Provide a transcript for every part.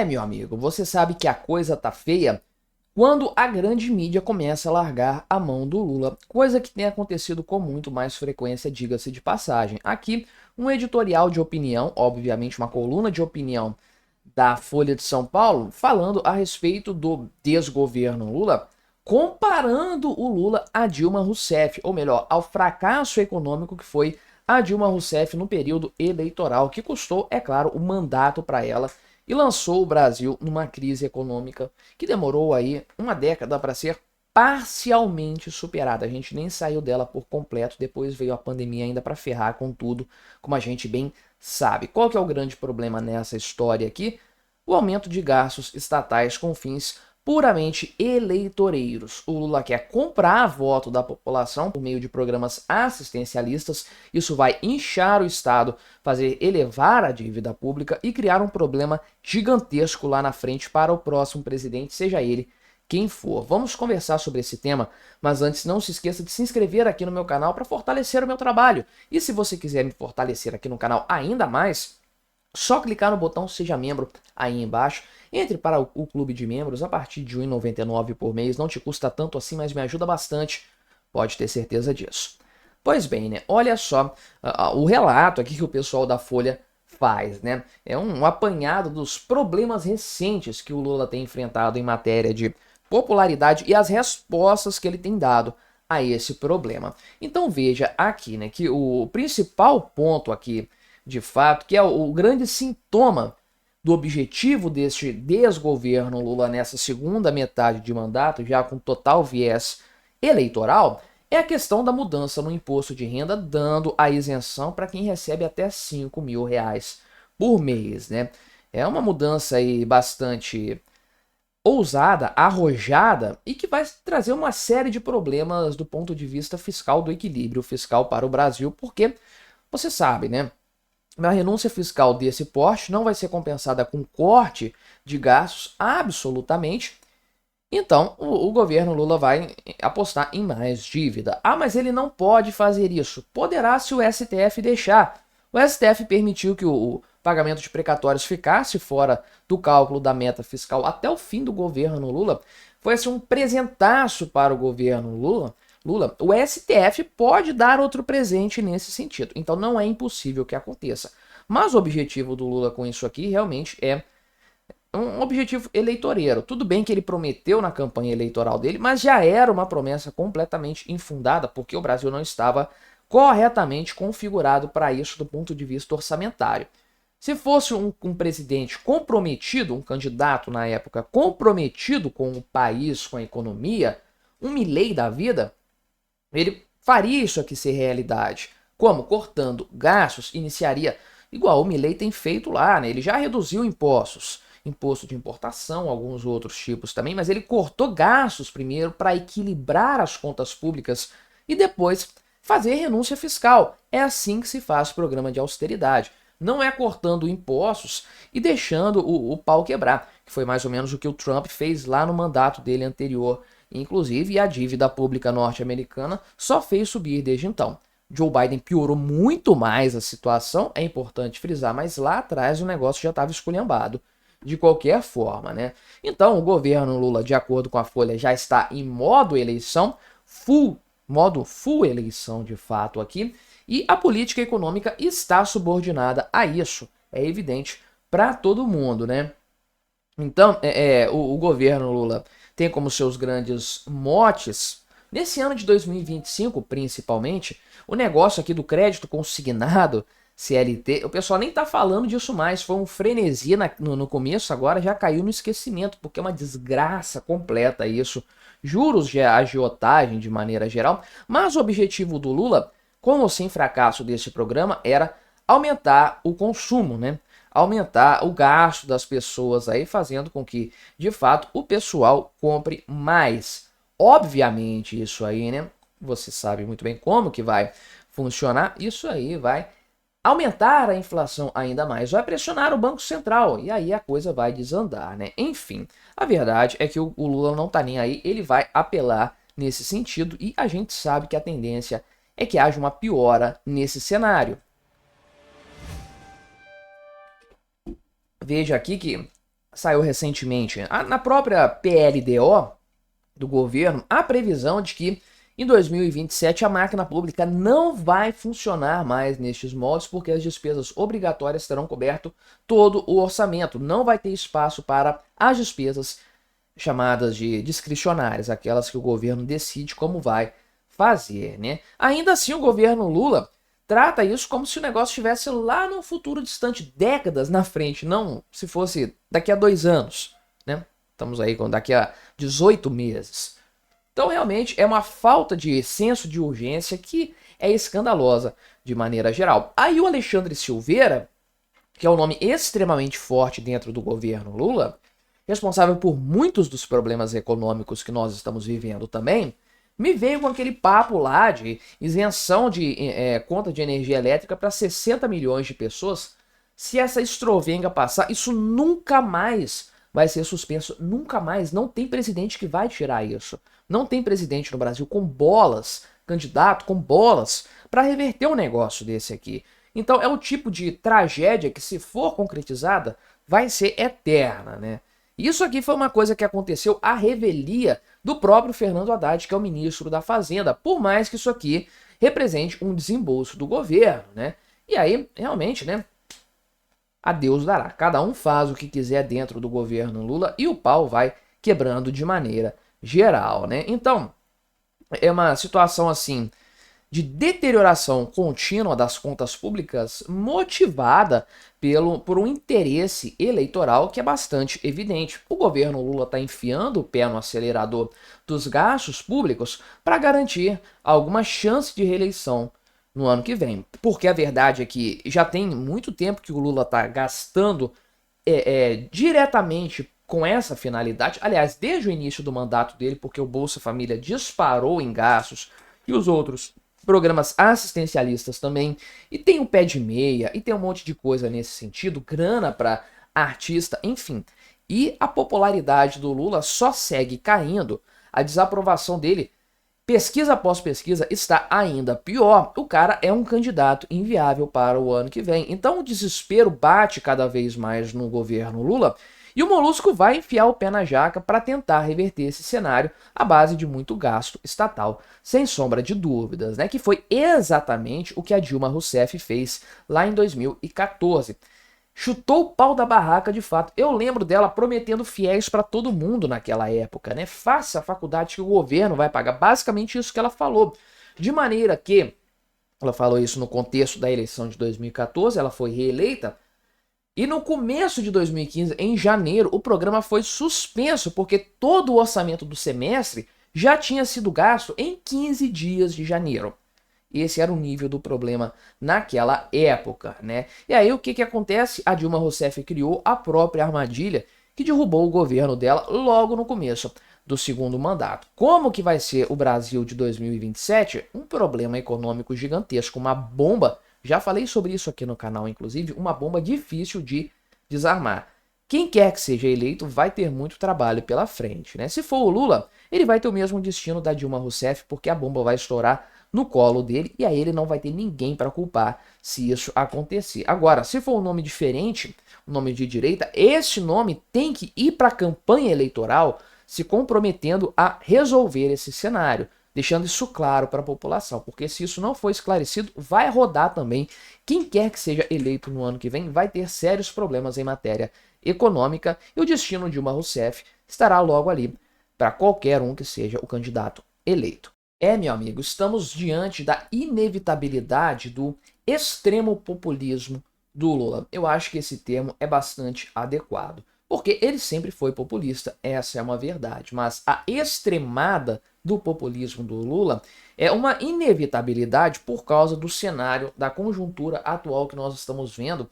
meu amigo, você sabe que a coisa tá feia quando a grande mídia começa a largar a mão do Lula, coisa que tem acontecido com muito mais frequência, diga-se de passagem. Aqui, um editorial de opinião, obviamente uma coluna de opinião da Folha de São Paulo, falando a respeito do desgoverno Lula, comparando o Lula a Dilma Rousseff, ou melhor, ao fracasso econômico que foi a Dilma Rousseff no período eleitoral, que custou, é claro, o mandato para ela e lançou o Brasil numa crise econômica que demorou aí uma década para ser parcialmente superada. A gente nem saiu dela por completo, depois veio a pandemia ainda para ferrar com tudo, como a gente bem sabe. Qual que é o grande problema nessa história aqui? O aumento de gastos estatais com fins puramente eleitoreiros. O Lula quer comprar voto da população por meio de programas assistencialistas. Isso vai inchar o Estado, fazer elevar a dívida pública e criar um problema gigantesco lá na frente para o próximo presidente, seja ele quem for. Vamos conversar sobre esse tema, mas antes não se esqueça de se inscrever aqui no meu canal para fortalecer o meu trabalho. E se você quiser me fortalecer aqui no canal ainda mais, só clicar no botão Seja Membro aí embaixo. Entre para o clube de membros a partir de R$ 1,99 por mês. Não te custa tanto assim, mas me ajuda bastante. Pode ter certeza disso. Pois bem, né? Olha só o relato aqui que o pessoal da Folha faz, né? É um apanhado dos problemas recentes que o Lula tem enfrentado em matéria de popularidade e as respostas que ele tem dado a esse problema. Então veja aqui, né, que o principal ponto aqui, de fato, que é o grande sintoma do objetivo deste desgoverno Lula nessa segunda metade de mandato, já com total viés eleitoral, é a questão da mudança no imposto de renda, dando a isenção para quem recebe até R$ 5.000 por mês, né? É uma mudança aí bastante ousada, arrojada e que vai trazer uma série de problemas do ponto de vista fiscal, do equilíbrio fiscal para o Brasil, porque você sabe, né? A renúncia fiscal desse porte não vai ser compensada com corte de gastos absolutamente. Então, o governo Lula vai apostar em mais dívida. Ah, mas ele não pode fazer isso. Poderá se o STF deixar. O STF permitiu que o pagamento de precatórios ficasse fora do cálculo da meta fiscal até o fim do governo Lula. Foi assim um presentaço para o governo Lula. O STF pode dar outro presente nesse sentido. Então não é impossível que aconteça. Mas o objetivo do Lula com isso aqui realmente é um objetivo eleitoreiro. Tudo bem que ele prometeu na campanha eleitoral dele, mas já era uma promessa completamente infundada, porque o Brasil não estava corretamente configurado para isso do ponto de vista orçamentário. Se fosse um presidente comprometido, um candidato na época comprometido com o país, com a economia, um Milei da vida, ele faria isso aqui ser realidade. Como? Cortando gastos, iniciaria, igual o Milei tem feito lá, né? Ele já reduziu impostos, imposto de importação, alguns outros tipos também, mas ele cortou gastos primeiro para equilibrar as contas públicas e depois fazer renúncia fiscal. É assim que se faz programa de austeridade. Não é cortando impostos e deixando o pau quebrar, que foi mais ou menos o que o Trump fez lá no mandato dele anterior. Inclusive, a dívida pública norte-americana só fez subir desde então. Joe Biden piorou muito mais a situação, é importante frisar, mas lá atrás o negócio já estava esculhambado. De qualquer forma, né? Então, o governo Lula, de acordo com a Folha, já está em modo eleição, modo full eleição de fato aqui, e a política econômica está subordinada a isso. É evidente para todo mundo, né? Então, o governo Lula tem como seus grandes motes, nesse ano de 2025 principalmente, o negócio aqui do crédito consignado, CLT, o pessoal nem tá falando disso mais, foi um frenesi no começo, agora já caiu no esquecimento, porque é uma desgraça completa isso, juros de agiotagem de maneira geral, mas o objetivo do Lula, com ou sem fracasso desse programa, era aumentar o consumo, né? Aumentar o gasto das pessoas aí, fazendo com que, de fato, o pessoal compre mais. Obviamente, isso aí, né? Você sabe muito bem como que vai funcionar. Isso aí vai aumentar a inflação ainda mais, vai pressionar o Banco Central e aí a coisa vai desandar, né? Enfim, a verdade é que o Lula não tá nem aí, ele vai apelar nesse sentido e a gente sabe que a tendência é que haja uma piora nesse cenário. Veja aqui que saiu recentemente, na própria PLDO do governo, a previsão de que em 2027 a máquina pública não vai funcionar mais nestes moldes, porque as despesas obrigatórias terão coberto todo o orçamento. Não vai ter espaço para as despesas chamadas de discricionárias, aquelas que o governo decide como vai fazer, né? Ainda assim, o governo Lula trata isso como se o negócio estivesse lá no futuro distante, décadas na frente, não se fosse daqui a 2 anos, né? Estamos aí daqui a 18 meses. Então, realmente, é uma falta de senso de urgência que é escandalosa de maneira geral. Aí o Alexandre Silveira, que é um nome extremamente forte dentro do governo Lula, responsável por muitos dos problemas econômicos que nós estamos vivendo também, me veio com aquele papo lá de isenção de conta de energia elétrica para 60 milhões de pessoas. Se essa estrovenga passar, isso nunca mais vai ser suspenso, nunca mais. Não tem presidente que vai tirar isso. Não tem presidente no Brasil com bolas, candidato com bolas, para reverter um negócio desse aqui. Então é o tipo de tragédia que, se for concretizada, vai ser eterna, né? Isso aqui foi uma coisa que aconteceu à revelia do próprio Fernando Haddad, que é o ministro da Fazenda, por mais que isso aqui represente um desembolso do governo, né? E aí, realmente, né? A Deus dará. Cada um faz o que quiser dentro do governo Lula e o pau vai quebrando de maneira geral, né? Então, é uma situação assim de deterioração contínua das contas públicas motivada por um interesse eleitoral que é bastante evidente. O governo Lula está enfiando o pé no acelerador dos gastos públicos para garantir alguma chance de reeleição no ano que vem. Porque a verdade é que já tem muito tempo que o Lula está gastando diretamente com essa finalidade. Aliás, desde o início do mandato dele, porque o Bolsa Família disparou em gastos e os outros programas assistencialistas também, e tem o pé de meia, e tem um monte de coisa nesse sentido, grana para artista, enfim. E a popularidade do Lula só segue caindo, a desaprovação dele, pesquisa após pesquisa, está ainda pior. O cara é um candidato inviável para o ano que vem. Então o desespero bate cada vez mais no governo Lula, e o Molusco vai enfiar o pé na jaca para tentar reverter esse cenário à base de muito gasto estatal, sem sombra de dúvidas, né? Que foi exatamente o que a Dilma Rousseff fez lá em 2014. Chutou o pau da barraca de fato. Eu lembro dela prometendo fiéis para todo mundo naquela época, né? Faça a faculdade que o governo vai pagar. Basicamente isso que ela falou. De maneira que, ela falou isso no contexto da eleição de 2014, ela foi reeleita. E no começo de 2015, em janeiro, o programa foi suspenso porque todo o orçamento do semestre já tinha sido gasto em 15 dias de janeiro. Esse era o nível do problema naquela época, né? E aí o que acontece? A Dilma Rousseff criou a própria armadilha que derrubou o governo dela logo no começo do segundo mandato. Como que vai ser o Brasil de 2027? Um problema econômico gigantesco, uma bomba. Já falei sobre isso aqui no canal, inclusive, uma bomba difícil de desarmar. Quem quer que seja eleito vai ter muito trabalho pela frente, né? Se for o Lula, ele vai ter o mesmo destino da Dilma Rousseff, porque a bomba vai estourar no colo dele e aí ele não vai ter ninguém para culpar se isso acontecer. Agora, se for um nome diferente, um nome de direita, este nome tem que ir para a campanha eleitoral se comprometendo a resolver esse cenário, deixando isso claro para a população, porque se isso não for esclarecido, vai rodar também. Quem quer que seja eleito no ano que vem vai ter sérios problemas em matéria econômica e o destino de Dilma Rousseff estará logo ali para qualquer um que seja o candidato eleito. Meu amigo, estamos diante da inevitabilidade do extremo populismo do Lula. Eu acho que esse termo é bastante adequado, porque ele sempre foi populista, essa é uma verdade, mas a extremada do populismo do Lula é uma inevitabilidade por causa do cenário, da conjuntura atual que nós estamos vendo,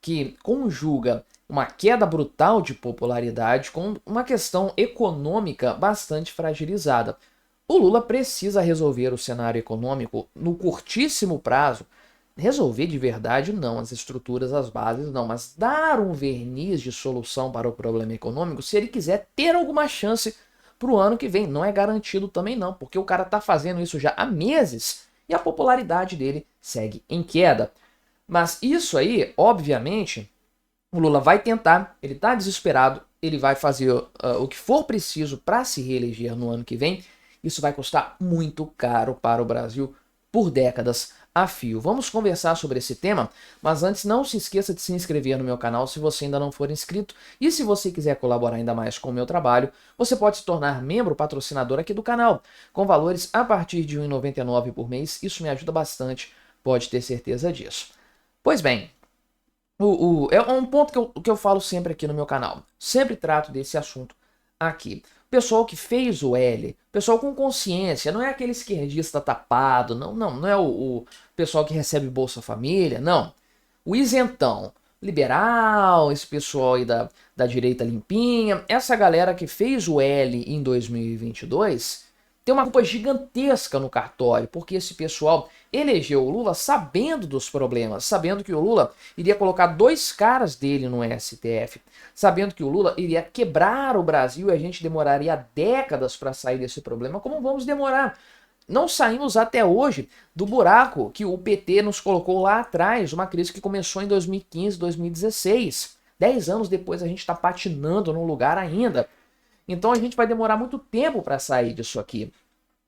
que conjuga uma queda brutal de popularidade com uma questão econômica bastante fragilizada. O Lula precisa resolver o cenário econômico no curtíssimo prazo. Resolver de verdade não, as estruturas, as bases não, mas dar um verniz de solução para o problema econômico se ele quiser ter alguma chance para o ano que vem. Não é garantido também não, porque o cara está fazendo isso já há meses e a popularidade dele segue em queda. Mas isso aí, obviamente, O Lula vai tentar, ele está desesperado, ele vai fazer o que for preciso para se reeleger no ano que vem. Isso vai custar muito caro para o Brasil por décadas a fio. Vamos conversar sobre esse tema, mas antes não se esqueça de se inscrever no meu canal se você ainda não for inscrito. E se você quiser colaborar ainda mais com o meu trabalho, você pode se tornar membro patrocinador aqui do canal, com valores a partir de R$ 1,99 por mês. Isso me ajuda bastante, pode ter certeza disso. Pois bem, é um ponto que eu falo sempre aqui no meu canal. Sempre trato desse assunto aqui. Pessoal que fez o L, pessoal com consciência, não é aquele esquerdista tapado, não é o pessoal que recebe Bolsa Família, não. O isentão, liberal, esse pessoal aí da direita limpinha, essa galera que fez o L em 2022 tem uma culpa gigantesca no cartório, porque esse pessoal elegeu o Lula sabendo dos problemas, sabendo que o Lula iria colocar dois caras dele no STF, sabendo que o Lula iria quebrar o Brasil e a gente demoraria décadas para sair desse problema. Como vamos demorar? Não saímos até hoje do buraco que o PT nos colocou lá atrás, uma crise que começou em 2015, 2016. 10 anos depois a gente está patinando no lugar ainda. Então a gente vai demorar muito tempo para sair disso aqui.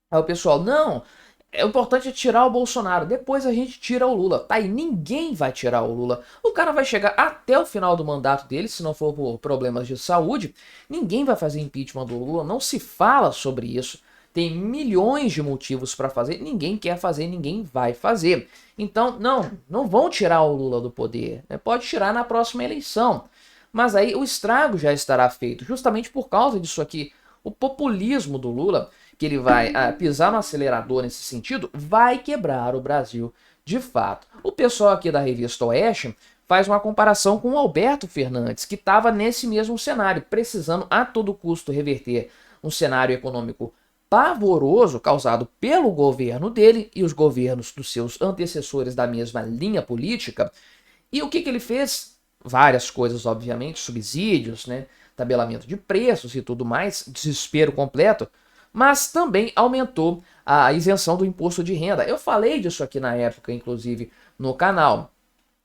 Aí o pessoal, não, é importante tirar o Bolsonaro, depois a gente tira o Lula. Tá aí, ninguém vai tirar o Lula. O cara vai chegar até o final do mandato dele, se não for por problemas de saúde. Ninguém vai fazer impeachment do Lula, não se fala sobre isso. Tem milhões de motivos para fazer, ninguém quer fazer, ninguém vai fazer. Então, não vão tirar o Lula do poder, né? Pode tirar na próxima eleição. Mas aí o estrago já estará feito, justamente por causa disso aqui. O populismo do Lula, que ele vai pisar no acelerador nesse sentido, vai quebrar o Brasil de fato. O pessoal aqui da revista Oeste faz uma comparação com o Alberto Fernandes, que estava nesse mesmo cenário, precisando a todo custo reverter um cenário econômico pavoroso causado pelo governo dele e os governos dos seus antecessores da mesma linha política. E o que ele fez? Várias coisas, obviamente, subsídios, né, tabelamento de preços e tudo mais, desespero completo, mas também aumentou a isenção do imposto de renda. Eu falei disso aqui na época, inclusive, no canal.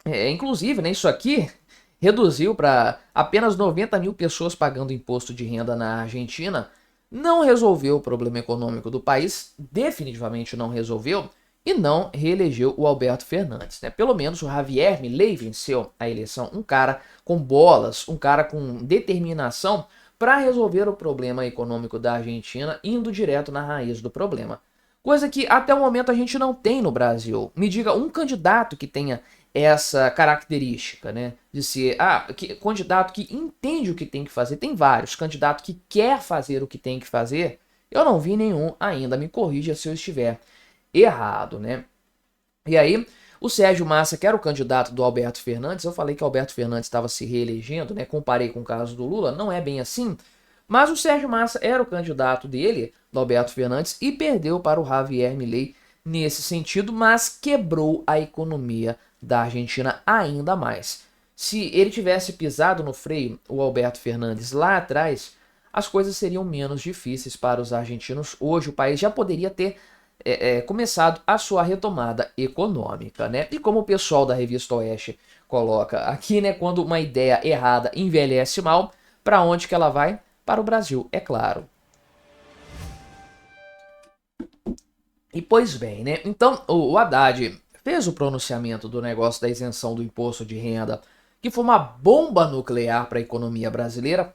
Inclusive, né, isso aqui reduziu para apenas 90 mil pessoas pagando imposto de renda na Argentina. Não resolveu o problema econômico do país, definitivamente não resolveu, e não reelegeu o Alberto Fernandes, né? Pelo menos o Javier Milei venceu a eleição, um cara com bolas, um cara com determinação para resolver o problema econômico da Argentina, indo direto na raiz do problema. Coisa que até o momento a gente não tem no Brasil. Me diga um candidato que tenha essa característica, né? De ser candidato que entende o que tem que fazer. Tem vários. Candidato que quer fazer o que tem que fazer. Eu não vi nenhum ainda. Me corrija se eu estiver errado, né? E aí, o Sérgio Massa, que era o candidato do Alberto Fernandes, eu falei que o Alberto Fernandes estava se reelegendo, né? Comparei com o caso do Lula, não é bem assim. Mas o Sérgio Massa era o candidato dele, do Alberto Fernandes, e perdeu para o Javier Milei nesse sentido, mas quebrou a economia da Argentina ainda mais. Se ele tivesse pisado no freio, o Alberto Fernandes, lá atrás, as coisas seriam menos difíceis para os argentinos. Hoje o país já poderia ter começado a sua retomada econômica, né? E como o pessoal da revista Oeste coloca aqui, né? Quando uma ideia errada envelhece mal, para onde que ela vai? Para o Brasil, é claro. E pois bem, né? Então o Haddad fez o pronunciamento do negócio da isenção do imposto de renda, que foi uma bomba nuclear para a economia brasileira,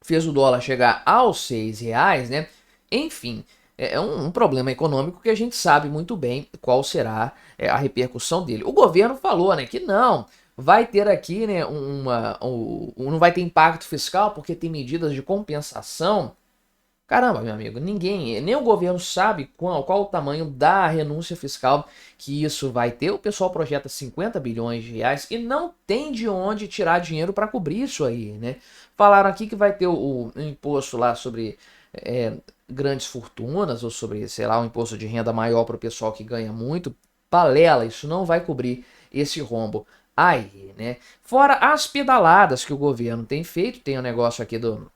fez o dólar chegar aos R$ 6, né? Enfim, é um problema econômico que a gente sabe muito bem qual será a repercussão dele. O governo falou, né, que não, vai ter aqui, né, não vai ter impacto fiscal porque tem medidas de compensação. Caramba, meu amigo, ninguém, nem o governo sabe qual o tamanho da renúncia fiscal que isso vai ter. O pessoal projeta 50 bilhões de reais e não tem de onde tirar dinheiro para cobrir isso aí, né? Falaram aqui que vai ter o imposto lá sobre grandes fortunas ou sobre, sei lá, um imposto de renda maior para o pessoal que ganha muito. Balela, isso não vai cobrir esse rombo aí, né? Fora as pedaladas que o governo tem feito, tem o negócio aqui do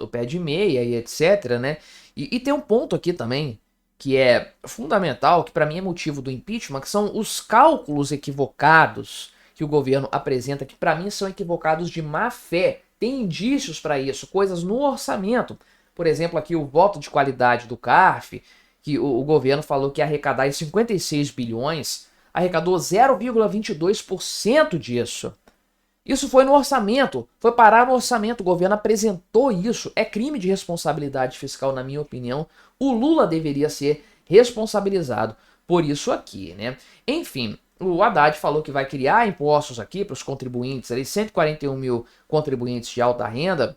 pé de meia e etc, né? E tem um ponto aqui também que é fundamental, que para mim é motivo do impeachment, que são os cálculos equivocados que que o governo apresenta, que para mim são equivocados de má fé. Tem indícios para isso, coisas no orçamento. Por exemplo, aqui o voto de qualidade do CARF, que o governo falou que ia arrecadar em 56 bilhões, arrecadou 0,22% disso. Isso foi no orçamento, foi parar no orçamento, o governo apresentou isso. É crime de responsabilidade fiscal, na minha opinião. O Lula deveria ser responsabilizado por isso aqui, né? Enfim, o Haddad falou que vai criar impostos aqui para os contribuintes, ali, 141 mil contribuintes de alta renda.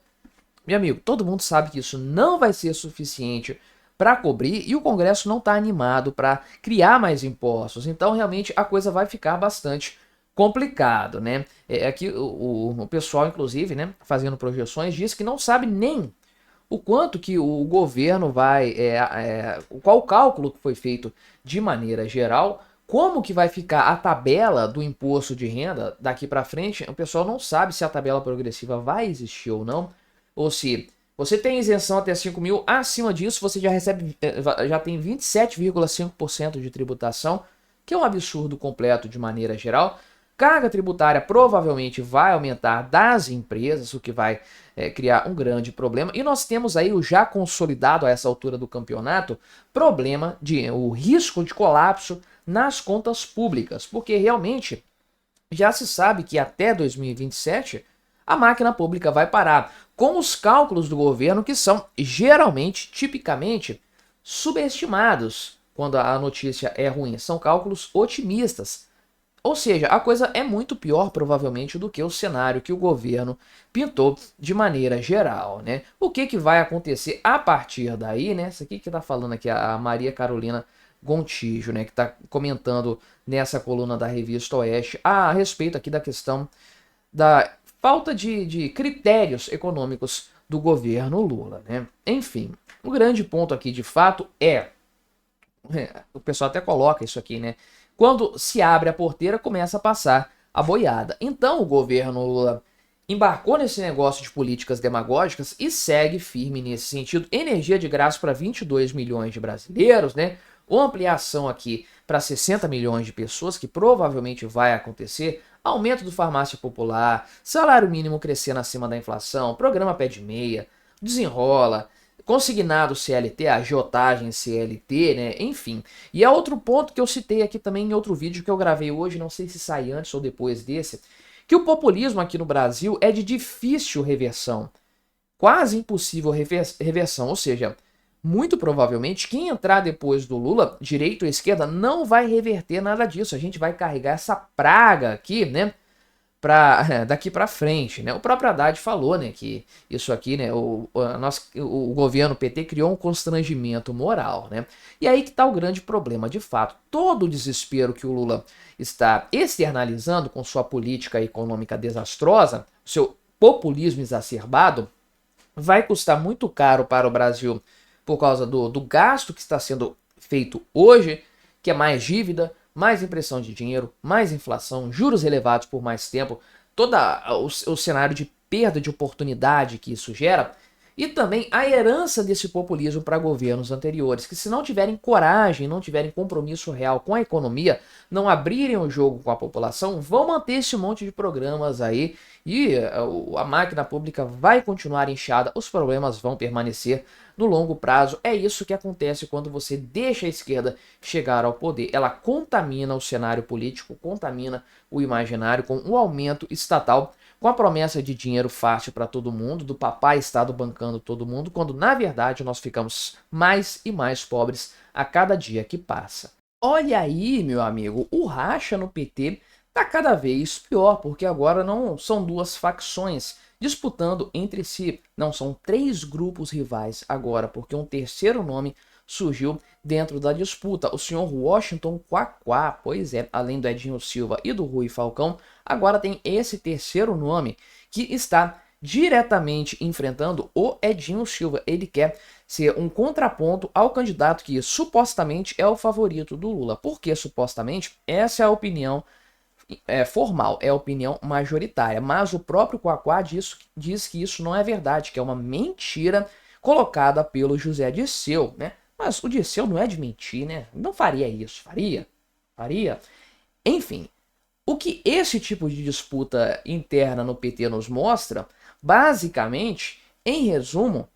Meu amigo, todo mundo sabe que isso não vai ser suficiente para cobrir e o Congresso não está animado para criar mais impostos. Então, realmente, a coisa vai ficar bastante complicado, né? Aqui o pessoal, inclusive, né, fazendo projeções, diz que não sabe nem o quanto que o governo vai, qual o cálculo que foi feito de maneira geral, como que vai ficar a tabela do imposto de renda daqui para frente. O pessoal não sabe se a tabela progressiva vai existir ou não, ou se você tem isenção até 5 mil, acima disso você já recebe, já tem 27,5% de tributação, que é um absurdo completo de maneira geral. Carga tributária provavelmente vai aumentar das empresas, o que vai criar um grande problema. E nós temos aí o já consolidado a essa altura do campeonato problema o risco de colapso nas contas públicas, porque realmente já se sabe que até 2027 a máquina pública vai parar, com os cálculos do governo que são geralmente, tipicamente, subestimados quando a notícia é ruim. São cálculos otimistas. Ou seja, a coisa é muito pior, provavelmente, do que o cenário que o governo pintou de maneira geral, né? O que vai acontecer a partir daí, né? Isso aqui que tá falando aqui, a Maria Carolina Gontijo, né? Que tá comentando nessa coluna da Revista Oeste a respeito aqui da questão da falta de critérios econômicos do governo Lula, né? Enfim, o grande ponto aqui, de fato, o pessoal até coloca isso aqui, né? Quando se abre a porteira, começa a passar a boiada. Então o governo Lula embarcou nesse negócio de políticas demagógicas e segue firme nesse sentido. Energia de graça para 22 milhões de brasileiros, né? Uma ampliação aqui para 60 milhões de pessoas, que provavelmente vai acontecer. Aumento do farmácia popular, salário mínimo crescendo acima da inflação, programa pé de meia, desenrola, consignado CLT, agiotagem CLT, né? Enfim. E é outro ponto que eu citei aqui também em outro vídeo que eu gravei hoje, não sei se sai antes ou depois desse, que o populismo aqui no Brasil é de difícil reversão, quase impossível reversão, ou seja, muito provavelmente quem entrar depois do Lula, direita ou esquerda, não vai reverter nada disso. A gente vai carregar essa praga aqui, né? Daqui para frente, né? O próprio Haddad falou, né, que isso aqui, né, o governo PT criou um constrangimento moral, né? E aí que tá o grande problema, de fato, todo o desespero que o Lula está externalizando com sua política econômica desastrosa, seu populismo exacerbado, vai custar muito caro para o Brasil por causa do gasto que está sendo feito hoje, que é mais dívida, mais impressão de dinheiro, mais inflação, juros elevados por mais tempo, todo o cenário de perda de oportunidade que isso gera, e também a herança desse populismo para governos anteriores, que se não tiverem coragem, não tiverem compromisso real com a economia, não abrirem o jogo com a população, vão manter esse monte de programas aí e a máquina pública vai continuar inchada, os problemas vão permanecer no longo prazo. É isso que acontece quando você deixa a esquerda chegar ao poder. Ela contamina o cenário político, contamina o imaginário com o aumento estatal, com a promessa de dinheiro fácil para todo mundo, do papai Estado bancando todo mundo, quando na verdade nós ficamos mais e mais pobres a cada dia que passa. Olha aí, meu amigo, o racha no PT tá cada vez pior, porque agora não são duas facções disputando entre si, não, são três grupos rivais agora, porque um terceiro nome surgiu dentro da disputa, o senhor Washington Quaquá. Pois é, além do Edinho Silva e do Rui Falcão, agora tem esse terceiro nome que está diretamente enfrentando o Edinho Silva. Ele quer ser um contraponto ao candidato que supostamente é o favorito do Lula. Por que supostamente? Essa é a opinião formal, é a opinião majoritária, mas o próprio Quaquá diz que isso não é verdade, que é uma mentira colocada pelo José Dirceu, né? Mas o Dirceu não é de mentir, né? Não faria isso, faria? Faria? Enfim, O que esse tipo de disputa interna no PT nos mostra, basicamente, em resumo,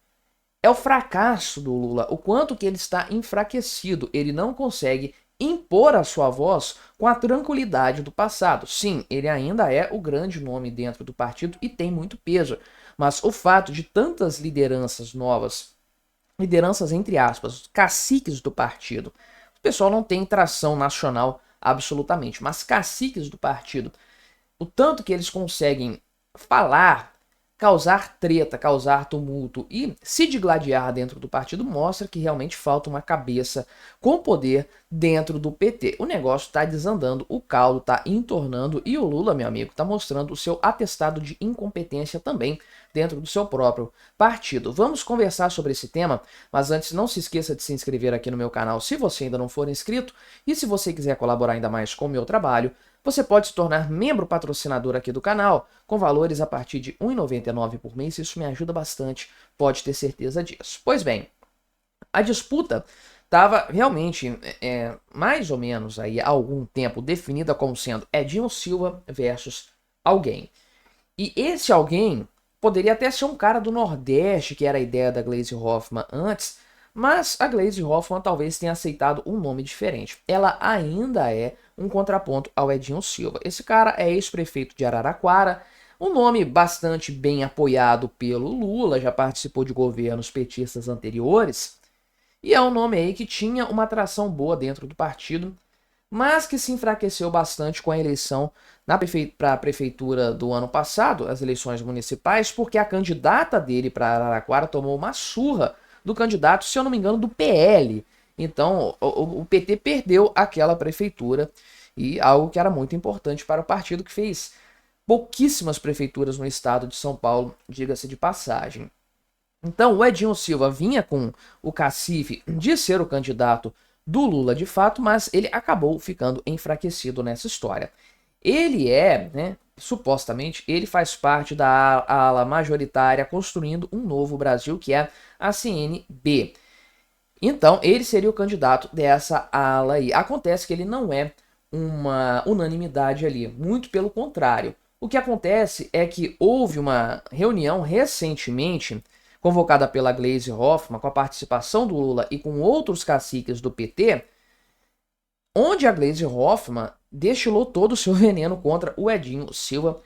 é o fracasso do Lula, o quanto que ele está enfraquecido, ele não consegue impor a sua voz com a tranquilidade do passado. Sim, ele ainda é o grande nome dentro do partido e tem muito peso, mas o fato de tantas lideranças novas, lideranças entre aspas, caciques do partido, o pessoal não tem tração nacional absolutamente, mas caciques do partido, o tanto que eles conseguem falar, causar treta, causar tumulto e se digladiar dentro do partido mostra que realmente falta uma cabeça com poder dentro do PT. O negócio está desandando, o caldo está entornando e o Lula, meu amigo, está mostrando o seu atestado de incompetência também dentro do seu próprio partido. Vamos conversar sobre esse tema, mas antes não se esqueça de se inscrever aqui no meu canal se você ainda não for inscrito e se você quiser colaborar ainda mais com o meu trabalho, você pode se tornar membro patrocinador aqui do canal, com valores a partir de R$ 1,99 por mês, isso me ajuda bastante, pode ter certeza disso. Pois bem, a disputa estava realmente, mais ou menos aí, há algum tempo, definida como sendo Edinho Silva versus alguém. E esse alguém poderia até ser um cara do Nordeste, que era a ideia da Gleisi Hoffmann antes, mas a Gleisi Hoffmann talvez tenha aceitado um nome diferente. Ela ainda é um contraponto ao Edinho Silva. Esse cara é ex-prefeito de Araraquara, um nome bastante bem apoiado pelo Lula, já participou de governos petistas anteriores, e é um nome aí que tinha uma atração boa dentro do partido, mas que se enfraqueceu bastante com a eleição para a prefeitura do ano passado, as eleições municipais, porque a candidata dele para Araraquara tomou uma surra do candidato, se eu não me engano, do PL. Então, o PT perdeu aquela prefeitura e algo que era muito importante para o partido, que fez pouquíssimas prefeituras no estado de São Paulo, diga-se de passagem. Então, o Edinho Silva vinha com o cacife de ser o candidato do Lula de fato, mas ele acabou ficando enfraquecido nessa história. Ele supostamente, ele faz parte da ala majoritária Construindo um Novo Brasil, que é a CNB. Então, ele seria o candidato dessa ala aí. Acontece que ele não é uma unanimidade ali, muito pelo contrário. O que acontece é que houve uma reunião recentemente, convocada pela Gleisi Hoffmann, com a participação do Lula e com outros caciques do PT, onde a Gleisi Hoffmann destilou todo o seu veneno contra o Edinho Silva,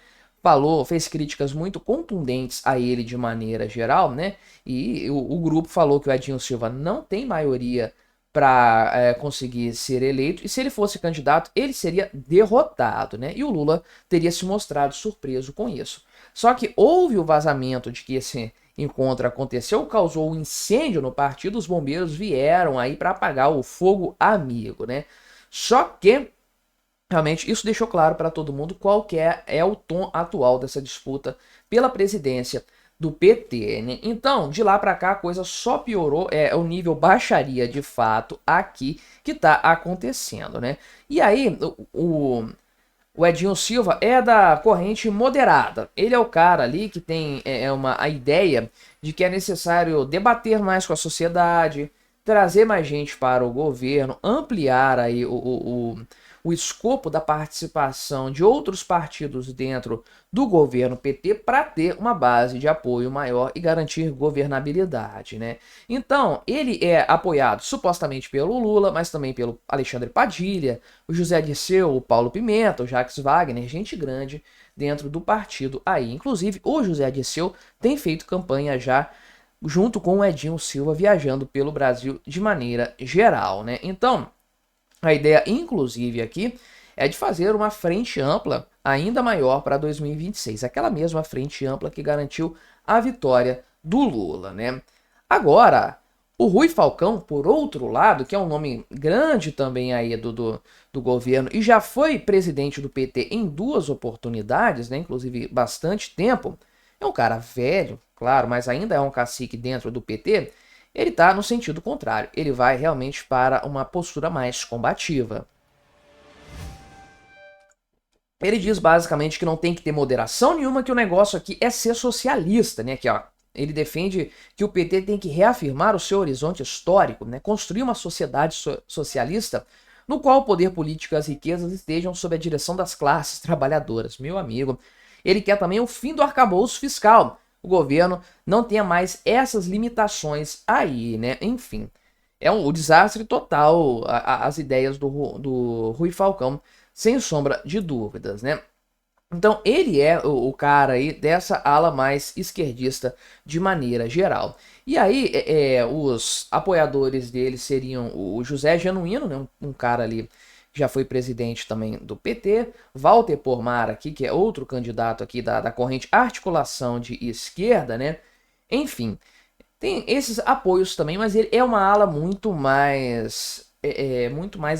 fez críticas muito contundentes a ele de maneira geral, né? E o grupo falou que o Edinho Silva não tem maioria para conseguir ser eleito, e se ele fosse candidato, ele seria derrotado, né? E o Lula teria se mostrado surpreso com isso. Só que houve o vazamento de que esse encontro aconteceu, causou um incêndio no partido, os bombeiros vieram aí para apagar o fogo amigo, né? Só que realmente isso deixou claro para todo mundo qual que é o tom atual dessa disputa pela presidência do PT, né? Então, de lá para cá a coisa só piorou, o nível baixaria de fato aqui que tá acontecendo, né? E aí o Edinho Silva é da corrente moderada. Ele é o cara ali que tem a ideia de que é necessário debater mais com a sociedade, trazer mais gente para o governo, ampliar aí o escopo da participação de outros partidos dentro do governo PT para ter uma base de apoio maior e garantir governabilidade, né? Então, ele é apoiado supostamente pelo Lula, mas também pelo Alexandre Padilha, o José Dirceu, o Paulo Pimenta, o Jacques Wagner, gente grande dentro do partido aí. Inclusive, o José Dirceu tem feito campanha já junto com o Edinho Silva, viajando pelo Brasil de maneira geral, né? Então, a ideia, inclusive, aqui é de fazer uma frente ampla ainda maior para 2026. Aquela mesma frente ampla que garantiu a vitória do Lula, né? Agora, o Rui Falcão, por outro lado, que é um nome grande também aí do governo e já foi presidente do PT em 2 oportunidades, né? Inclusive bastante tempo, é um cara velho, claro, mas ainda é um cacique dentro do PT. Ele está no sentido contrário, ele vai realmente para uma postura mais combativa. Ele diz basicamente que não tem que ter moderação nenhuma, que o negócio aqui é ser socialista, né? Que, ó, ele defende que o PT tem que reafirmar o seu horizonte histórico, né? Construir uma sociedade socialista no qual o poder político e as riquezas estejam sob a direção das classes trabalhadoras. Meu amigo, ele quer também o fim do arcabouço fiscal. O governo não tenha mais essas limitações aí, né? Enfim, é um desastre total as ideias do Rui Falcão, sem sombra de dúvidas, né? Então, ele é o cara aí dessa ala mais esquerdista de maneira geral. E aí, os apoiadores dele seriam o José Genuíno, né, um cara ali que já foi presidente também do PT, Walter Pomar aqui, que é outro candidato aqui da corrente Articulação de Esquerda, né? Enfim, tem esses apoios também, mas ele é uma ala muito mais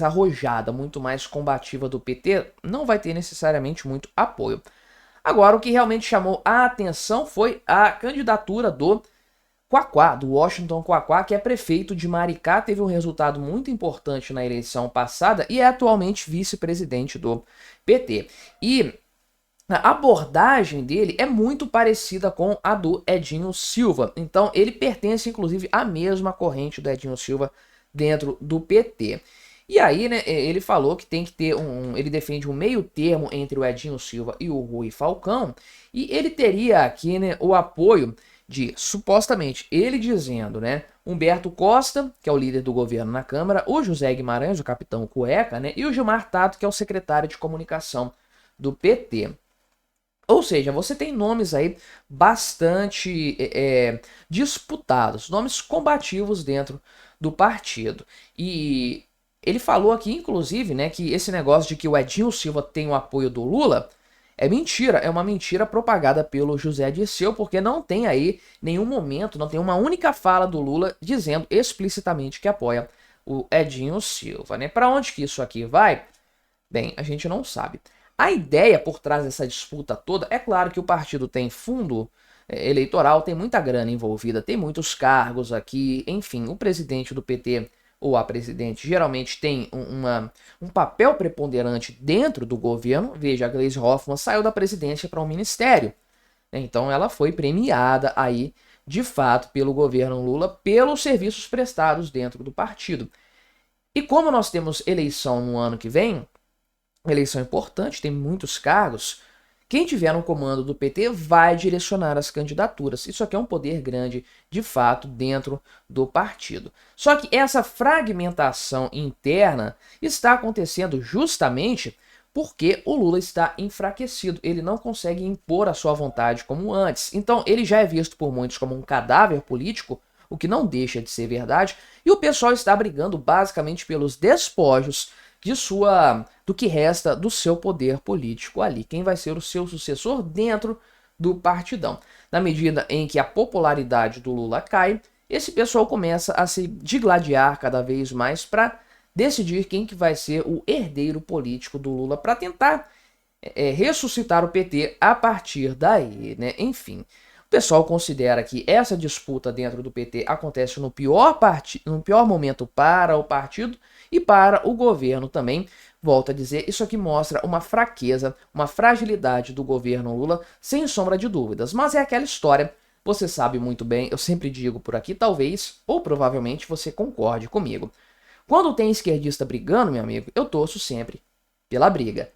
arrojada, muito mais combativa do PT, não vai ter necessariamente muito apoio. Agora, o que realmente chamou a atenção foi a candidatura do Quaquá, do Washington Quaquá, que é prefeito de Maricá, teve um resultado muito importante na eleição passada e é atualmente vice-presidente do PT. E a abordagem dele é muito parecida com a do Edinho Silva. Então, ele pertence, inclusive, à mesma corrente do Edinho Silva dentro do PT. E aí, né, ele falou que tem que ter ele defende um meio termo entre o Edinho Silva e o Rui Falcão, e ele teria aqui, né, o apoio de, supostamente, ele dizendo, né, Humberto Costa, que é o líder do governo na Câmara, o José Guimarães, o capitão Cueca, né, e o Gilmar Tato, que é o secretário de comunicação do PT. Ou seja, você tem nomes aí bastante disputados, nomes combativos dentro do partido. E ele falou aqui, inclusive, né, que esse negócio de que o Edinho Silva tem o apoio do Lula é mentira, é uma mentira propagada pelo José Dirceu, porque não tem aí nenhum momento, não tem uma única fala do Lula dizendo explicitamente que apoia o Edinho Silva, né? Para onde que isso aqui vai? Bem, a gente não sabe. A ideia por trás dessa disputa toda, é claro que o partido tem fundo eleitoral, tem muita grana envolvida, tem muitos cargos aqui, enfim, o presidente do PT ou a presidente geralmente tem um papel preponderante dentro do governo. Veja, a Gleisi Hoffmann saiu da presidência para um ministério, então ela foi premiada aí, de fato, pelo governo Lula, pelos serviços prestados dentro do partido. E como nós temos eleição no ano que vem, eleição importante, tem muitos cargos, quem tiver no comando do PT vai direcionar as candidaturas. Isso aqui é um poder grande, de fato, dentro do partido. Só que essa fragmentação interna está acontecendo justamente porque o Lula está enfraquecido. Ele não consegue impor a sua vontade como antes. Então, ele já é visto por muitos como um cadáver político, o que não deixa de ser verdade, e o pessoal está brigando basicamente pelos despojos do que resta do seu poder político ali. Quem vai ser o seu sucessor dentro do partidão. Na medida em que a popularidade do Lula cai, esse pessoal começa a se digladiar cada vez mais para decidir quem que vai ser o herdeiro político do Lula, para tentar ressuscitar o PT a partir daí, né? Enfim, o pessoal considera que essa disputa dentro do PT acontece no pior momento para o partido e para o governo também. Volto a dizer, isso aqui mostra uma fraqueza, uma fragilidade do governo Lula, sem sombra de dúvidas. Mas é aquela história, você sabe muito bem, eu sempre digo por aqui, talvez ou provavelmente você concorde comigo. Quando tem esquerdista brigando, meu amigo, eu torço sempre pela briga.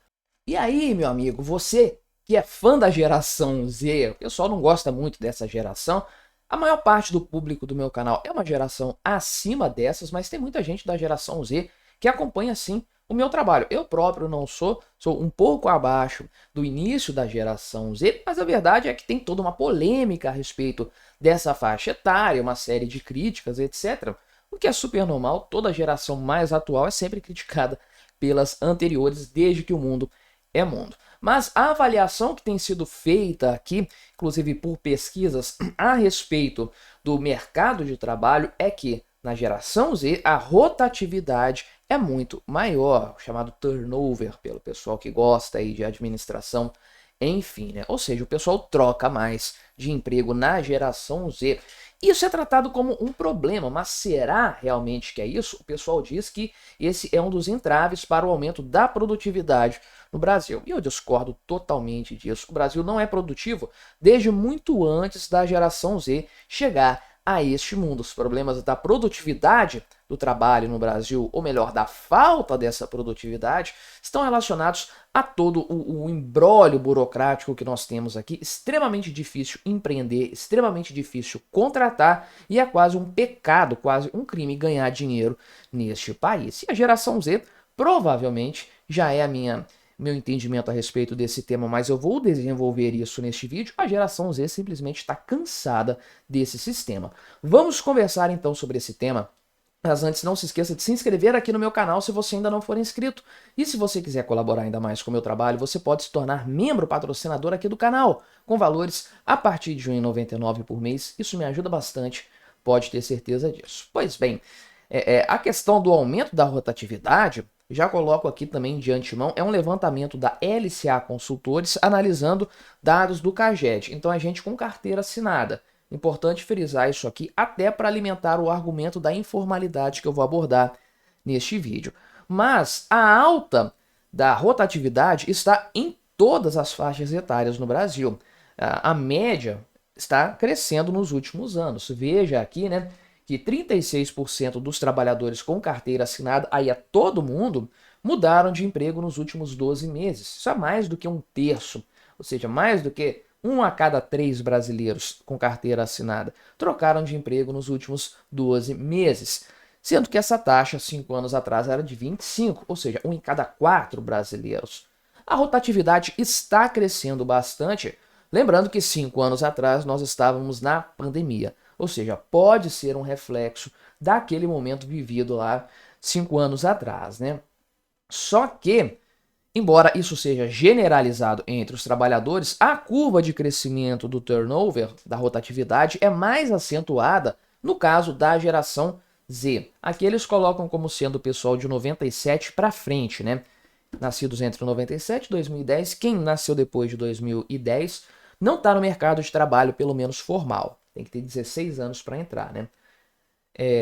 E aí, meu amigo, você que é fã da geração Z, o pessoal não gosta muito dessa geração, a maior parte do público do meu canal é uma geração acima dessas, mas tem muita gente da geração Z que acompanha sim o meu trabalho. Eu próprio não sou um pouco abaixo do início da geração Z, mas a verdade é que tem toda uma polêmica a respeito dessa faixa etária, uma série de críticas, etc. O que é super normal, toda geração mais atual é sempre criticada pelas anteriores, desde que o mundo é mundo. Mas a avaliação que tem sido feita aqui, inclusive por pesquisas a respeito do mercado de trabalho, é que na geração Z a rotatividade é muito maior, chamado turnover, pelo pessoal que gosta aí de administração, enfim, né? Ou seja, o pessoal troca mais de emprego na geração Z. Isso é tratado como um problema, mas será realmente que é isso? O pessoal diz que esse é um dos entraves para o aumento da produtividade no Brasil. E eu discordo totalmente disso. O Brasil não é produtivo desde muito antes da geração Z chegar a este mundo. Os problemas da produtividade do trabalho no Brasil, ou melhor, da falta dessa produtividade, estão relacionados a todo o imbróglio burocrático que nós temos aqui, extremamente difícil empreender, extremamente difícil contratar, e é quase um pecado, quase um crime ganhar dinheiro neste país. E a geração Z provavelmente já é meu entendimento a respeito desse tema, mas eu vou desenvolver isso neste vídeo. A geração Z simplesmente está cansada desse sistema. Vamos conversar então sobre esse tema. Mas antes, não se esqueça de se inscrever aqui no meu canal se você ainda não for inscrito. E se você quiser colaborar ainda mais com o meu trabalho, você pode se tornar membro patrocinador aqui do canal, com valores a partir de R$ 1,99 por mês. Isso me ajuda bastante, pode ter certeza disso. Pois bem, a questão do aumento da rotatividade, já coloco aqui também de antemão, é um levantamento da LCA Consultores analisando dados do CAGED. Então é gente com carteira assinada. Importante frisar isso aqui, até para alimentar o argumento da informalidade que eu vou abordar neste vídeo. Mas a alta da rotatividade está em todas as faixas etárias no Brasil. A média está crescendo nos últimos anos. Veja aqui, né, que 36% dos trabalhadores com carteira assinada, aí é todo mundo, mudaram de emprego nos últimos 12 meses. Isso é mais do que um terço, ou seja, mais do que 1 a cada 3 brasileiros com carteira assinada trocaram de emprego nos últimos 12 meses, sendo que essa taxa 5 anos atrás era de 25, ou seja, 1 em cada 4 brasileiros. A rotatividade está crescendo bastante, lembrando que 5 anos atrás nós estávamos na pandemia, ou seja, pode ser um reflexo daquele momento vivido lá 5 anos atrás, né? Só que, embora isso seja generalizado entre os trabalhadores, a curva de crescimento do turnover, da rotatividade, é mais acentuada no caso da geração Z. Aqui eles colocam como sendo o pessoal de 97 para frente, né? Nascidos entre 97 e 2010, quem nasceu depois de 2010 não está no mercado de trabalho, pelo menos formal. Tem que ter 16 anos para entrar, né?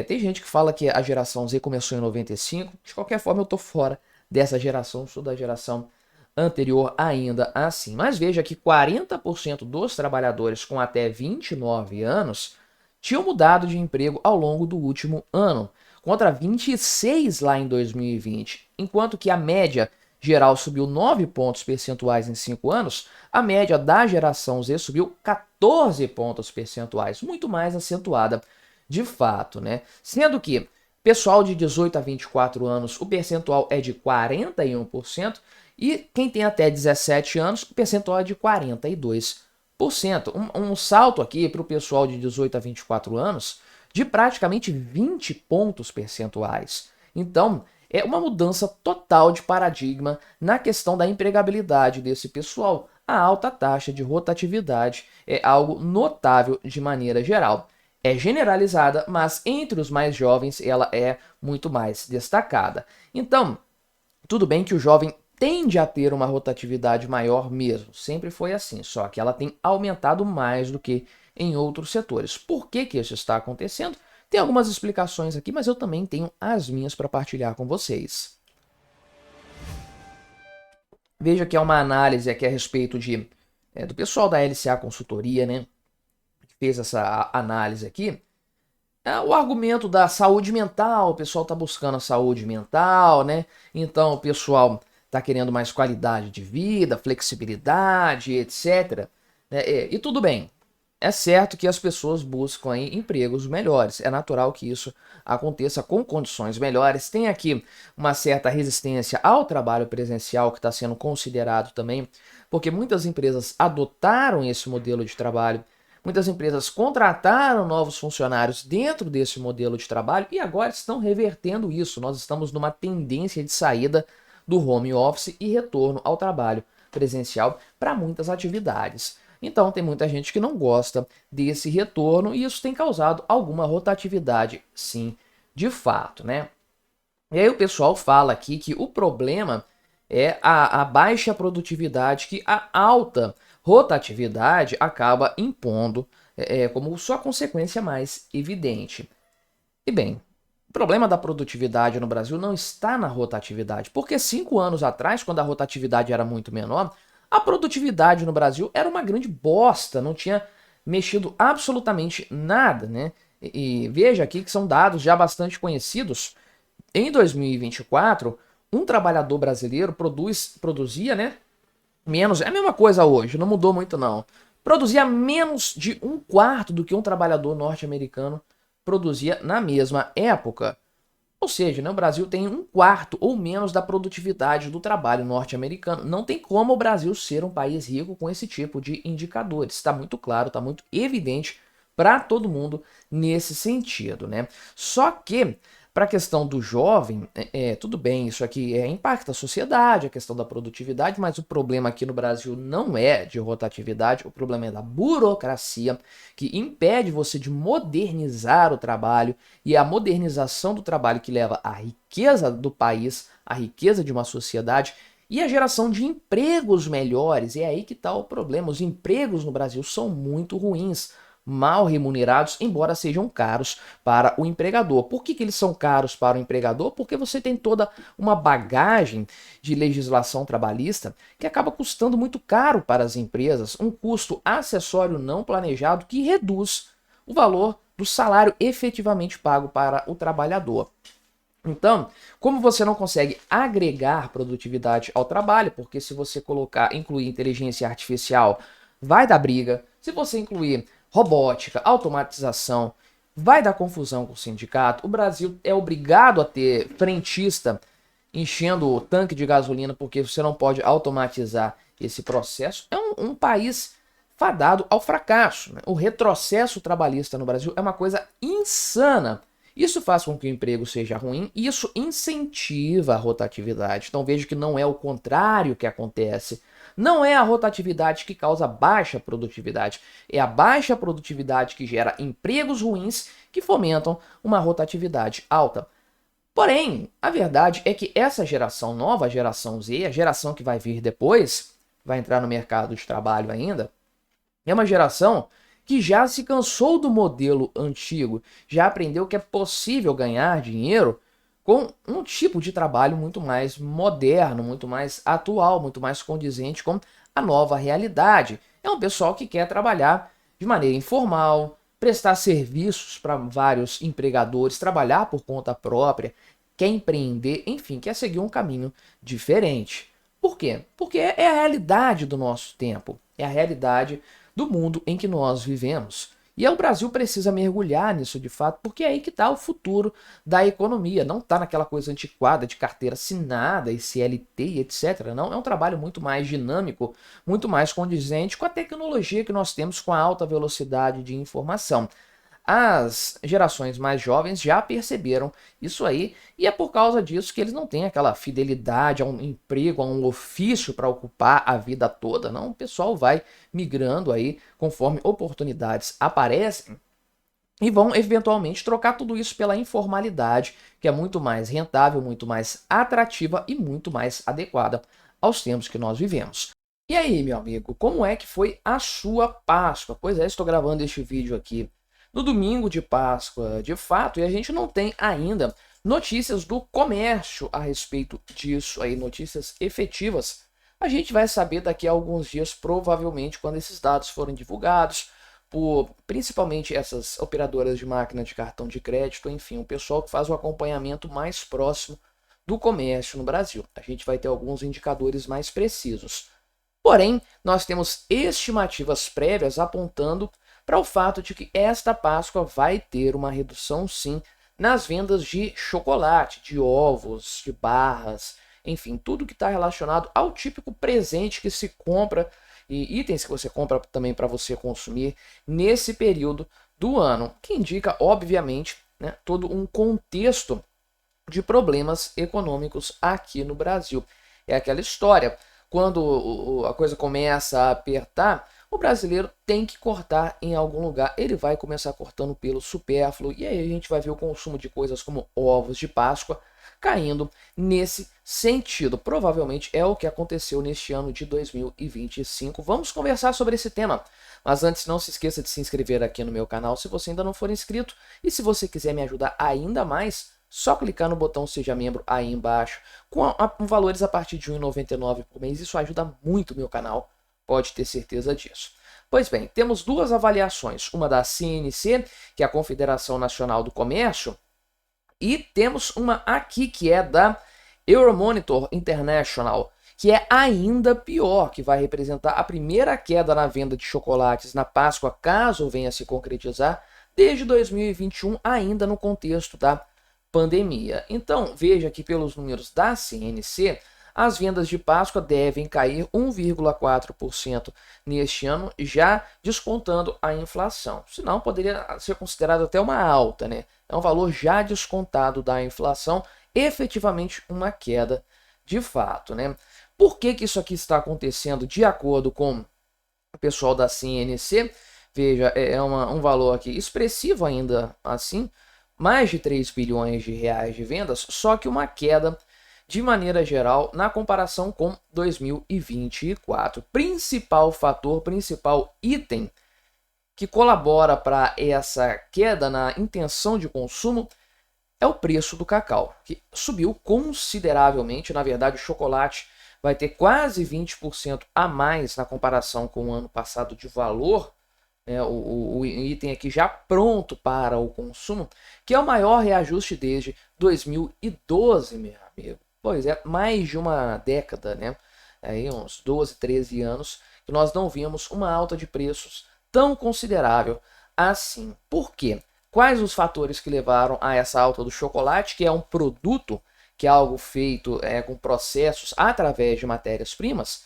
Tem gente que fala que a geração Z começou em 95. De qualquer forma, eu tô fora dessa geração, sou da geração anterior ainda assim. Mas veja que 40% dos trabalhadores com até 29 anos tinham mudado de emprego ao longo do último ano, contra 26 lá em 2020. Enquanto que a média geral subiu 9 pontos percentuais em 5 anos, a média da geração Z subiu 14 pontos percentuais, muito mais acentuada de fato, né? Sendo que pessoal de 18 a 24 anos, o percentual é de 41%, e quem tem até 17 anos, o percentual é de 42%. Um salto aqui para o pessoal de 18 a 24 anos de praticamente 20 pontos percentuais. Então, é uma mudança total de paradigma na questão da empregabilidade desse pessoal. A alta taxa de rotatividade é algo notável de maneira geral. É generalizada, mas entre os mais jovens ela é muito mais destacada. Então, tudo bem que o jovem tende a ter uma rotatividade maior mesmo, sempre foi assim, só que ela tem aumentado mais do que em outros setores. Por que que isso está acontecendo? Tem algumas explicações aqui, mas eu também tenho as minhas para partilhar com vocês. Veja que é uma análise aqui a respeito do pessoal da LCA Consultoria, né? Que fez essa análise aqui. O argumento da saúde mental, o pessoal está buscando a saúde mental, né? Então o pessoal está querendo mais qualidade de vida, flexibilidade, etc. E tudo bem. É certo que as pessoas buscam aí empregos melhores. É natural que isso aconteça com condições melhores. Tem aqui uma certa resistência ao trabalho presencial que está sendo considerado também, porque muitas empresas adotaram esse modelo de trabalho, muitas empresas contrataram novos funcionários dentro desse modelo de trabalho e agora estão revertendo isso. Nós estamos numa tendência de saída do home office e retorno ao trabalho presencial para muitas atividades. Então tem muita gente que não gosta desse retorno e isso tem causado alguma rotatividade, sim, de fato, né? E aí o pessoal fala aqui que o problema é a baixa produtividade que a alta rotatividade acaba impondo como sua consequência mais evidente. E bem, o problema da produtividade no Brasil não está na rotatividade, porque 5 anos atrás, quando a rotatividade era muito menor, a produtividade no Brasil era uma grande bosta, não tinha mexido absolutamente nada, né? E veja aqui que são dados já bastante conhecidos. Em 2024, um trabalhador brasileiro produzia, né, menos, é a mesma coisa hoje, não mudou muito não. Produzia menos de um quarto do que um trabalhador norte-americano produzia na mesma época. Ou seja, né, o Brasil tem um quarto ou menos da produtividade do trabalho norte-americano. Não tem como o Brasil ser um país rico com esse tipo de indicadores. Está muito claro, está muito evidente para todo mundo nesse sentido, né? Só que para a questão do jovem, tudo bem, isso aqui impacta a sociedade, a questão da produtividade, mas o problema aqui no Brasil não é de rotatividade, o problema é da burocracia, que impede você de modernizar o trabalho, e a modernização do trabalho que leva à riqueza do país, à riqueza de uma sociedade, e a geração de empregos melhores. E é aí que está o problema. Os empregos no Brasil são muito ruins, mal remunerados, embora sejam caros para o empregador. Por que eles são caros para o empregador? Porque você tem toda uma bagagem de legislação trabalhista que acaba custando muito caro para as empresas, um custo acessório não planejado que reduz o valor do salário efetivamente pago para o trabalhador. Então, como você não consegue agregar produtividade ao trabalho, porque se você incluir inteligência artificial, vai dar briga. Se você incluir robótica, automatização, vai dar confusão com o sindicato. O Brasil é obrigado a ter frentista enchendo o tanque de gasolina porque você não pode automatizar esse processo. É um país fadado ao fracasso, né? O retrocesso trabalhista no Brasil é uma coisa insana. Isso faz com que o emprego seja ruim e isso incentiva a rotatividade. Então veja que não é o contrário que acontece. Não é a rotatividade que causa baixa produtividade. É a baixa produtividade que gera empregos ruins que fomentam uma rotatividade alta. Porém, a verdade é que essa geração nova, a geração Z, a geração que vai vir depois, vai entrar no mercado de trabalho ainda, é uma geração que já se cansou do modelo antigo, já aprendeu que é possível ganhar dinheiro com um tipo de trabalho muito mais moderno, muito mais atual, muito mais condizente com a nova realidade. É um pessoal que quer trabalhar de maneira informal, prestar serviços para vários empregadores, trabalhar por conta própria, quer empreender, enfim, quer seguir um caminho diferente. Por quê? Porque é a realidade do nosso tempo, é a realidade do mundo em que nós vivemos. E o Brasil precisa mergulhar nisso de fato, porque é aí que está o futuro da economia. Não está naquela coisa antiquada de carteira assinada e CLT e etc. Não, é um trabalho muito mais dinâmico, muito mais condizente com a tecnologia que nós temos, com a alta velocidade de informação. As gerações mais jovens já perceberam isso aí, e é por causa disso que eles não têm aquela fidelidade a um emprego, a um ofício para ocupar a vida toda, não. O pessoal vai migrando aí conforme oportunidades aparecem e vão eventualmente trocar tudo isso pela informalidade, que é muito mais rentável, muito mais atrativa e muito mais adequada aos tempos que nós vivemos. E aí, meu amigo, como é que foi a sua Páscoa? Pois é, estou gravando este vídeo aqui no domingo de Páscoa, de fato, e a gente não tem ainda notícias do comércio a respeito disso aí, notícias efetivas. A gente vai saber daqui a alguns dias, provavelmente, quando esses dados forem divulgados, por principalmente essas operadoras de máquina de cartão de crédito, enfim, o pessoal que faz o acompanhamento mais próximo do comércio no Brasil. A gente vai ter alguns indicadores mais precisos. Porém, nós temos estimativas prévias apontando para o fato de que esta Páscoa vai ter uma redução sim nas vendas de chocolate, de ovos, de barras, enfim, tudo que está relacionado ao típico presente que se compra e itens que você compra também para você consumir nesse período do ano, que indica, obviamente, né, todo um contexto de problemas econômicos aqui no Brasil. É aquela história, quando a coisa começa a apertar, o brasileiro tem que cortar em algum lugar. Ele vai começar cortando pelo supérfluo e aí a gente vai ver o consumo de coisas como ovos de Páscoa caindo nesse sentido. Provavelmente é o que aconteceu neste ano de 2025. Vamos conversar sobre esse tema. Mas antes, não se esqueça de se inscrever aqui no meu canal se você ainda não for inscrito. E se você quiser me ajudar ainda mais, só clicar no botão Seja Membro aí embaixo, com valores a partir de R$ 1,99 por mês. Isso ajuda muito o meu canal, pode ter certeza disso. Pois bem, temos duas avaliações, uma da CNC, que é a Confederação Nacional do Comércio, e temos uma aqui que é da Euromonitor International, que é ainda pior, que vai representar a primeira queda na venda de chocolates na Páscoa, caso venha a se concretizar, desde 2021, ainda no contexto da pandemia. Então, veja que pelos números da CNC, as vendas de Páscoa devem cair 1,4% neste ano, já descontando a inflação. Senão, poderia ser considerado até uma alta, né? É um valor já descontado da inflação, efetivamente uma queda de fato, né? Por que isso aqui está acontecendo de acordo com o pessoal da CNC? Veja, é um valor aqui expressivo ainda assim, mais de 3 bilhões de reais de vendas, só que uma queda de maneira geral na comparação com 2024. Principal fator, principal item que colabora para essa queda na intenção de consumo é o preço do cacau, que subiu consideravelmente. Na verdade, o chocolate vai ter quase 20% a mais na comparação com o ano passado de valor, né, o item aqui já pronto para o consumo, que é o maior reajuste desde 2012, meu amigo. Pois é, mais de uma década, né? Aí uns 12, 13 anos que nós não vimos uma alta de preços tão considerável assim. Por quê? Quais os fatores que levaram a essa alta do chocolate, que é um produto, que é algo feito com processos através de matérias-primas?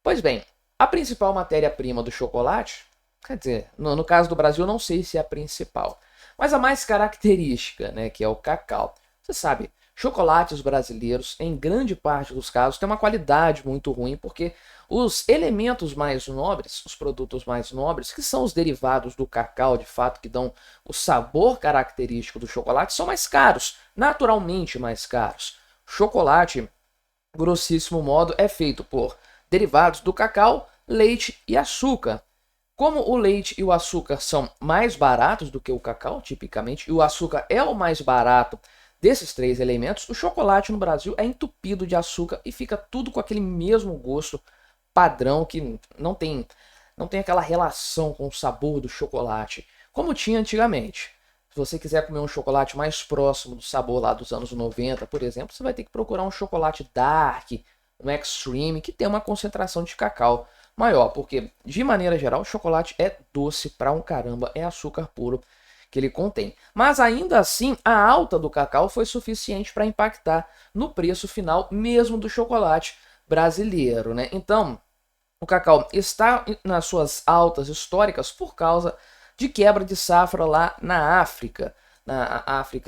Pois bem, a principal matéria-prima do chocolate, quer dizer, no caso do Brasil não sei se é a principal, mas a mais característica, né, que é o cacau. Você sabe, chocolates brasileiros, em grande parte dos casos, têm uma qualidade muito ruim, porque os elementos mais nobres, os produtos mais nobres, que são os derivados do cacau, de fato, que dão o sabor característico do chocolate, são mais caros, naturalmente mais caros. Chocolate, grossíssimo modo, é feito por derivados do cacau, leite e açúcar. Como o leite e o açúcar são mais baratos do que o cacau, tipicamente, e o açúcar é o mais barato desses três elementos, o chocolate no Brasil é entupido de açúcar e fica tudo com aquele mesmo gosto padrão que não tem aquela relação com o sabor do chocolate, como tinha antigamente. Se você quiser comer um chocolate mais próximo do sabor lá dos anos 90, por exemplo, você vai ter que procurar um chocolate dark, um extreme, que tem uma concentração de cacau maior, porque de maneira geral o chocolate é doce pra um caramba, é açúcar puro que ele contém. Mas ainda assim, a alta do cacau foi suficiente para impactar no preço final mesmo do chocolate brasileiro, né? Então, o cacau está nas suas altas históricas por causa de quebra de safra lá na África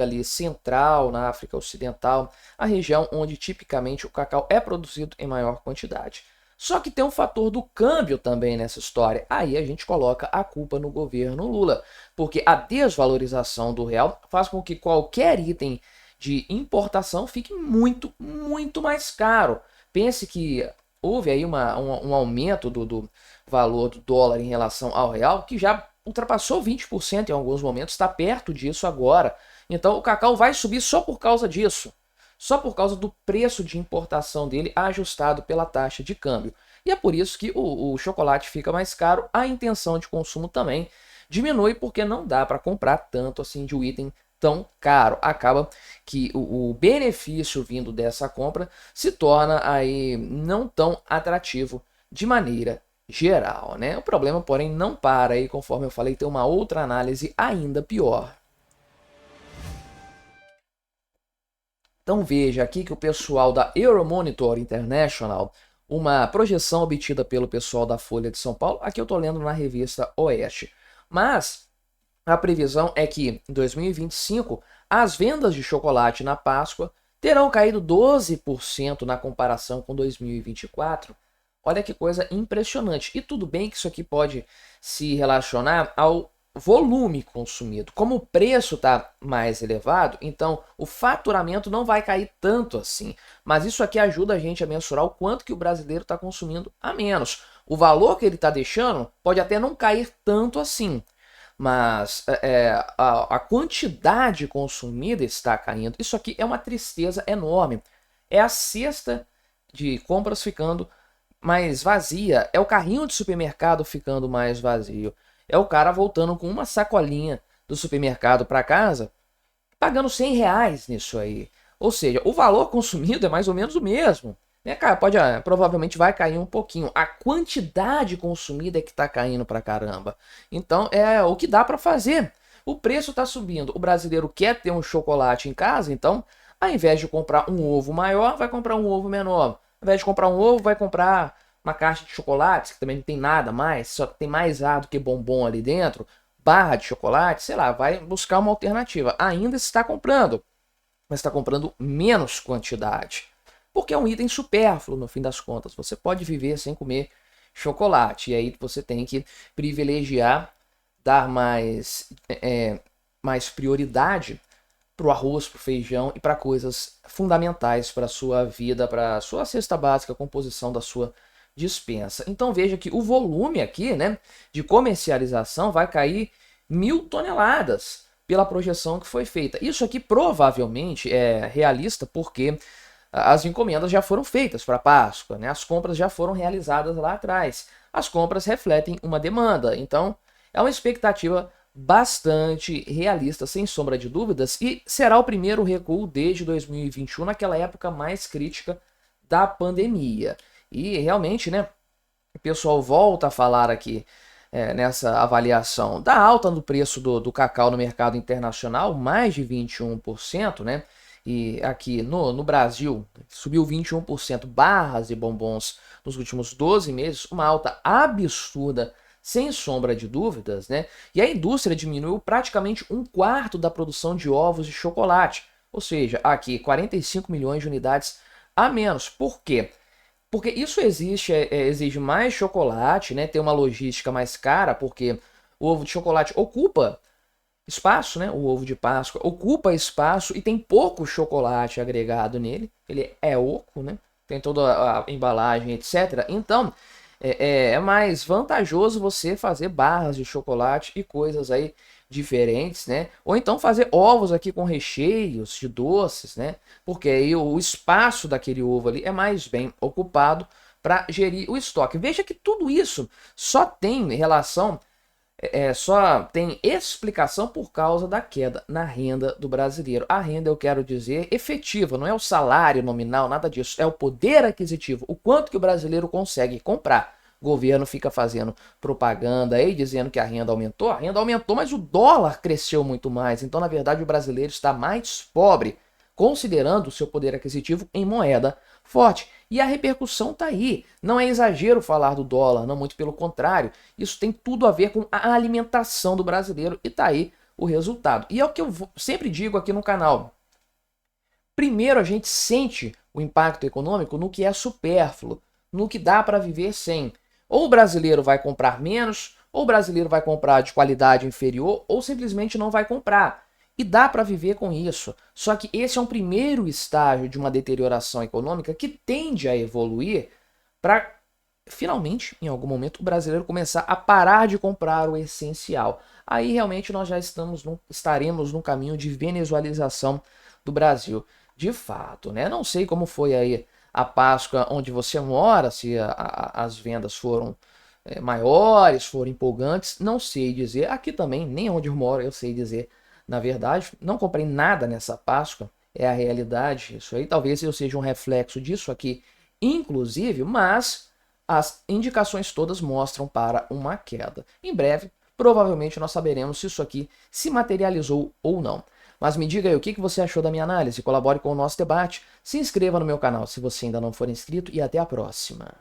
ali central, na África Ocidental, a região onde tipicamente o cacau é produzido em maior quantidade. Só que tem um fator do câmbio também nessa história. Aí a gente coloca a culpa no governo Lula, porque a desvalorização do real faz com que qualquer item de importação fique muito, muito mais caro. Pense que houve aí um aumento do valor do dólar em relação ao real, que já ultrapassou 20% em alguns momentos, está perto disso agora. Então o cacau vai subir só por causa disso. Só por causa do preço de importação dele ajustado pela taxa de câmbio. E é por isso que o chocolate fica mais caro, a intenção de consumo também diminui, porque não dá para comprar tanto assim de um item tão caro. Acaba que o benefício vindo dessa compra se torna aí não tão atrativo de maneira geral, né? O problema, porém, não para aí, conforme eu falei, tem uma outra análise ainda pior. Então veja aqui que o pessoal da Euromonitor International, uma projeção obtida pelo pessoal da Folha de São Paulo, aqui eu estou lendo na revista Oeste, mas a previsão é que em 2025 as vendas de chocolate na Páscoa terão caído 12% na comparação com 2024. Olha que coisa impressionante. E tudo bem que isso aqui pode se relacionar ao volume consumido. Como o preço está mais elevado, então o faturamento não vai cair tanto assim. Mas isso aqui ajuda a gente a mensurar o quanto que o brasileiro está consumindo a menos. O valor que ele está deixando pode até não cair tanto assim, mas a quantidade consumida está caindo. Isso aqui é uma tristeza enorme. É a cesta de compras ficando mais vazia, é o carrinho de supermercado ficando mais vazio. É o cara voltando com uma sacolinha do supermercado para casa, pagando R$ 100 nisso aí. Ou seja, o valor consumido é mais ou menos o mesmo. Né, cara, provavelmente vai cair um pouquinho. A quantidade consumida é que está caindo pra caramba. Então é o que dá para fazer. O preço está subindo. O brasileiro quer ter um chocolate em casa, então, ao invés de comprar um ovo maior, vai comprar um ovo menor. Ao invés de comprar um ovo, vai comprar uma caixa de chocolates, que também não tem nada mais, só que tem mais ar do que bombom ali dentro, barra de chocolate, sei lá, vai buscar uma alternativa. Ainda está comprando, mas está comprando menos quantidade. Porque é um item supérfluo, no fim das contas. Você pode viver sem comer chocolate. E aí você tem que privilegiar, dar mais prioridade para o arroz, para o feijão e para coisas fundamentais para a sua vida, para a sua cesta básica, a composição da sua dispensa. Então veja que o volume aqui, né, de comercialização vai cair 1.000 toneladas pela projeção que foi feita. Isso aqui provavelmente é realista porque as encomendas já foram feitas para Páscoa, né? As compras já foram realizadas lá atrás. As compras refletem uma demanda, então é uma expectativa bastante realista, sem sombra de dúvidas, e será o primeiro recuo desde 2021, naquela época mais crítica da pandemia. E realmente, né, o pessoal volta a falar aqui nessa avaliação da alta do preço do cacau no mercado internacional, mais de 21%, né? E aqui no Brasil subiu 21%, barras e bombons nos últimos 12 meses, uma alta absurda, sem sombra de dúvidas, né? E a indústria diminuiu praticamente 1/4 da produção de ovos de chocolate, ou seja, aqui 45 milhões de unidades a menos. Por quê? Porque isso exige mais chocolate, né? Tem uma logística mais cara, porque o ovo de chocolate ocupa espaço, né? O ovo de Páscoa ocupa espaço e tem pouco chocolate agregado nele. Ele é oco, né? Tem toda a embalagem, etc. Então, é mais vantajoso você fazer barras de chocolate e coisas aí diferentes, né? Ou então fazer ovos aqui com recheios de doces, né? Porque aí o espaço daquele ovo ali é mais bem ocupado para gerir o estoque. Veja que tudo isso só tem relação, só tem explicação por causa da queda na renda do brasileiro. A renda, eu quero dizer, efetiva, não é o salário nominal, nada disso. É o poder aquisitivo, o quanto que o brasileiro consegue comprar. O governo fica fazendo propaganda aí, dizendo que a renda aumentou, mas o dólar cresceu muito mais. Então, na verdade, o brasileiro está mais pobre, considerando o seu poder aquisitivo em moeda forte. E a repercussão está aí. Não é exagero falar do dólar, não, muito pelo contrário. Isso tem tudo a ver com a alimentação do brasileiro e está aí o resultado. E é o que eu sempre digo aqui no canal. Primeiro a gente sente o impacto econômico no que é supérfluo, no que dá para viver sem. Ou o brasileiro vai comprar menos, ou o brasileiro vai comprar de qualidade inferior, ou simplesmente não vai comprar. E dá para viver com isso. Só que esse é um primeiro estágio de uma deterioração econômica que tende a evoluir para, finalmente, em algum momento, o brasileiro começar a parar de comprar o essencial. Aí realmente nós já estaremos no caminho de venezuelização do Brasil. De fato, né? Não sei como foi aí a Páscoa onde você mora, se as vendas foram maiores, foram empolgantes, não sei dizer. Aqui também, nem onde eu moro, eu sei dizer. Na verdade, não comprei nada nessa Páscoa, é a realidade. Isso aí talvez eu seja um reflexo disso aqui, inclusive, mas as indicações todas mostram para uma queda. Em breve, provavelmente nós saberemos se isso aqui se materializou ou não. Mas me diga aí o que você achou da minha análise, colabore com o nosso debate, se inscreva no meu canal se você ainda não for inscrito e até a próxima.